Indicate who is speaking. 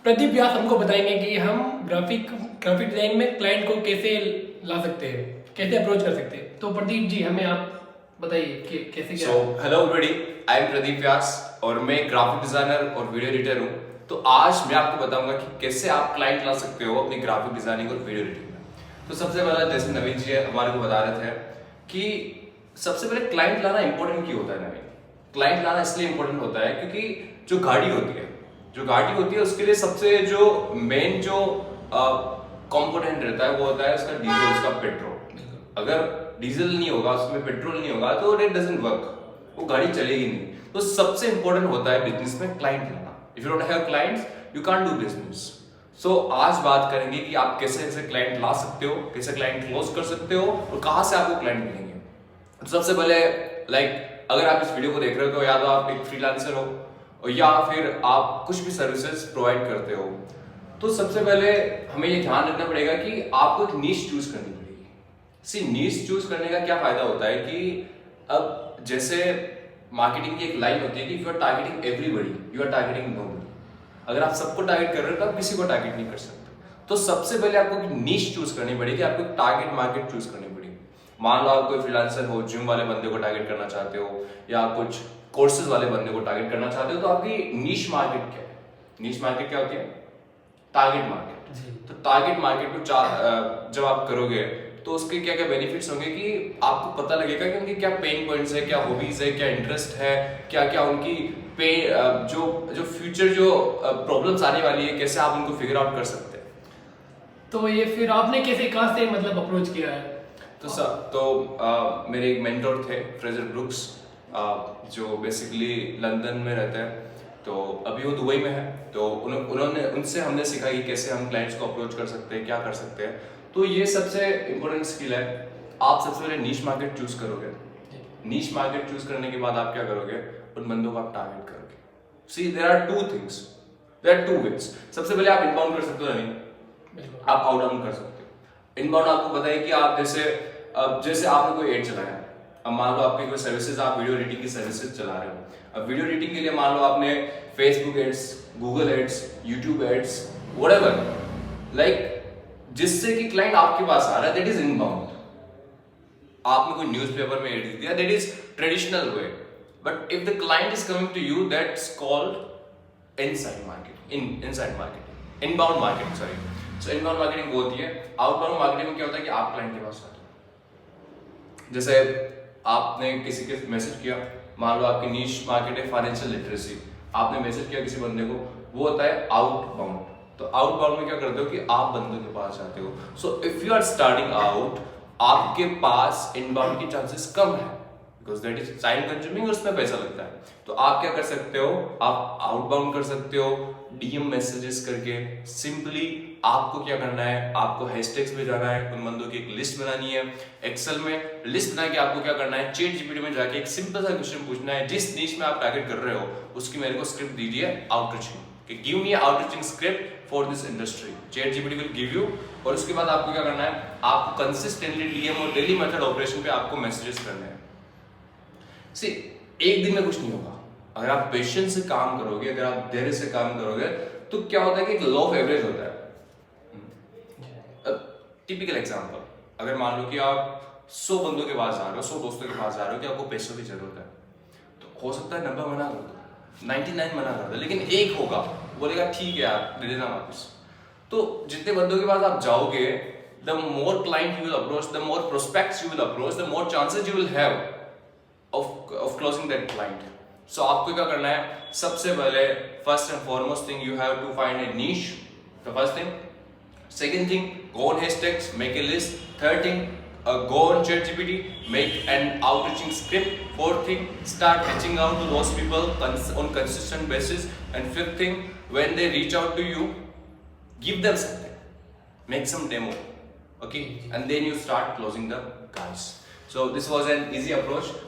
Speaker 1: प्रदीप व्यास हमको बताएंगे कि हम ग्राफिक डिजाइन में क्लाइंट को कैसे ला सकते हैं, कैसे अप्रोच कर सकते हैं। तो प्रदीप जी हमें आप बताइए कि कैसे क्या।
Speaker 2: Hello everybody, I am Pradeep Vyas और मैं ग्राफिक डिजाइनर और वीडियो एडिटर हूँ। तो आज मैं आपको बताऊंगा कि कैसे आप क्लाइंट ला सकते हो अपनी ग्राफिक डिजाइनिंग और वीडियो एडिटिंग में। तो सबसे पहला, जैसे नवीन जी हमारे को बता रहे थे कि सबसे पहले क्लाइंट लाना इंपॉर्टेंट क्यों होता है। नवीन, क्लाइंट लाना इसलिए इंपॉर्टेंट होता है क्योंकि जो गाड़ी होती है उसके लिए सबसे जो मेन जो कंपोनेंट रहता है वो होता है उसका डीजल, उसका पेट्रोल। अगर डीजल नहीं होगा, उसमें पेट्रोल नहीं होगा तो इट डजंट वर्क, वो गाड़ी चलेगी नहीं। तो सबसे इंपॉर्टेंट होता है बिजनेस में क्लाइंट लाना। If you don't have clients you can't do business. So आज बात करेंगे कि आप कैसे कैसे क्लाइंट ला सकते हो, कैसे क्लाइंट क्लोज कर सकते हो और कहां से आपको क्लाइंट मिलेंगे। तो सबसे पहले अगर आप इस वीडियो को देख रहे हो तो या तो आप एक फ्रीलांसर हो और या फिर आप कुछ भी सर्विसेज प्रोवाइड करते हो, तो सबसे पहले हमें ये ध्यान रखना पड़ेगा कि आपको एक नीश चूज करनी पड़ेगी। सी नीश चूज करने का क्या फायदा होता है कि अब जैसे मार्केटिंग की एक लाइन होती है कि if you are targeting everybody you are targeting nobody. अगर आप सबको टारगेट कर रहे हो तो आप किसी को टारगेट नहीं कर सकते। तो सबसे पहले आपको एक नीश चूज करनी पड़ेगी, आपको एक टारगेट मार्केट चूज करनी पड़ेगी। मान लो आप कोई फ्रीलांसर हो, जिम वाले बंदे को टारगेट करना चाहते हो या कुछ कोर्सेज वाले बंदे को टारगेट करना चाहते हो, तो आपकी नीश मार्केट क्या है? नीश मार्केट क्या होती है? Target market. तो टारगेट मार्केट को जब आप करोगे तो उसके क्या क्या बेनिफिट्स होंगे कि आपको पता लगेगा कि उनके क्या पेन पॉइंट्स है, क्या हॉबीज है, क्या इंटरेस्ट है, क्या क्या उनकी पे जो जो फ्यूचर जो प्रॉब्लम्स आने वाली है, कैसे आप उनको फिगर आउट कर सकते हैं।
Speaker 1: तो ये फिर आपने कैसे कहाँ से मतलब अप्रोच किया है?
Speaker 2: मेरे एक मेंटोर थे फ्रेजर ब्रुक्स, जो बेसिकली लंदन में रहते हैं। तो अभी वो दुबई में है। तो उन्होंने उनसे हमने सीखा कि कैसे हम क्लाइंट्स को अप्रोच कर सकते हैं, क्या कर सकते हैं। तो ये सबसे इंपॉर्टेंट स्किल है। आप सबसे पहले नीश मार्केट चूज करोगे। नीश मार्केट चूज करने के बाद आप क्या करोगे? उन बंदों को आप टारगेट करोगे। See there are two things, there are two ways. सबसे पहले आप इनबाउंड कर सकते हो, नहीं आप आउटबाउंड कर सकते हो। इनबाउंड आपको पता है कि आप जैसे आपने कोई एड चलाया, अब मान लो आपकी कोई सर्विसेज, आप वीडियो एडिटिंग की सर्विसेज चला रहे हो। अब वीडियो एडिटिंग के लिए मान लो आपने Facebook ads, Google ads, YouTube ads, whatever, जिससे कि क्लाइंट आपके पास आ रहा है, दैट इज इनबाउंड। आपने कोई न्यूज़पेपर में एड दिया, that is traditional way. But if the client is coming to you, that's called inside marketing, inside marketing, inbound marketing, sorry. So inbound marketing वो होती है। आउटबाउंड मार्केटिंग में क्या होता है कि आप क्लाइंट के पास आते हो। जैसे आपने किसी के मैसेज किया, मान लो आपकी नीश मार्केट है फाइनेंशियल लिटरेसी, आपने मैसेज किया किसी बंदे को, वो होता है आउटबाउंड। तो आउटबाउंड में क्या करते हो कि आप बंदों के पास जाते हो। So if you are starting out, आपके पास इनबाउंड की चांसेस कम है because that is time consuming और उसमें पैसा लगता है। तो आप क्या कर सकते हो? आप आउटबाउंड कर सकते हो डीएम मैसेजेस करके। सिंपली आपको क्या करना है, आपको हैशटैग्स में जाना है, उन बंदों की एक लिस्ट बनानी है। एक्सेल में लिस्ट बना के आपको क्या करना है, चैट जीपीटी में जाके एक सिंपल सा क्वेश्चन पूछना है, जिस नीश में आप टारगेट कर रहे हो उसकी मेरे को स्क्रिप्ट दीजिए आउटरीचिंग, कि give me outreaching script for this industry. Chat GPT will give you. और उसके बाद आपको क्या करना है, आपको कंसिस्टेंटली डीएम और डेली मेथड ऑपरेशन पे आपको मैसेजेस करने हैं। सी एक दिन में कुछ नहीं होगा। अगर आप पेशेंस से काम करोगे, अगर आप धैर्य से काम करोगे, तो क्या होता है कि एक लॉ ऑफ एवरेज होता है। टिपिकल एग्जांपल, अगर मान लो कि आप 100 बंदों के पास जा रहे हो, 100 दोस्तों के पास जा रहे हो कि आपको पैसों की जरूरत है, तो हो सकता है 90 मना कर दो, 99 मना कर दो, लेकिन एक होगा बोलेगा ठीक है यार दे देना वापस। तो जितने बंदों के पास आप जाओगे, the more client you will approach, the more prospects you will approach, the more chances you will have of closing that client. So आपको क्या करना है? सबसे पहले first and foremost thing you have to find a niche. The first thing. Second thing, go on hashtags, make a list. Third thing, go on ChatGPT, make an outreaching script. Fourth thing, start reaching out to those people on consistent basis. And fifth thing, when they reach out to you, give them something, make some demo, okay, and then you start closing the guys. So this was an easy approach.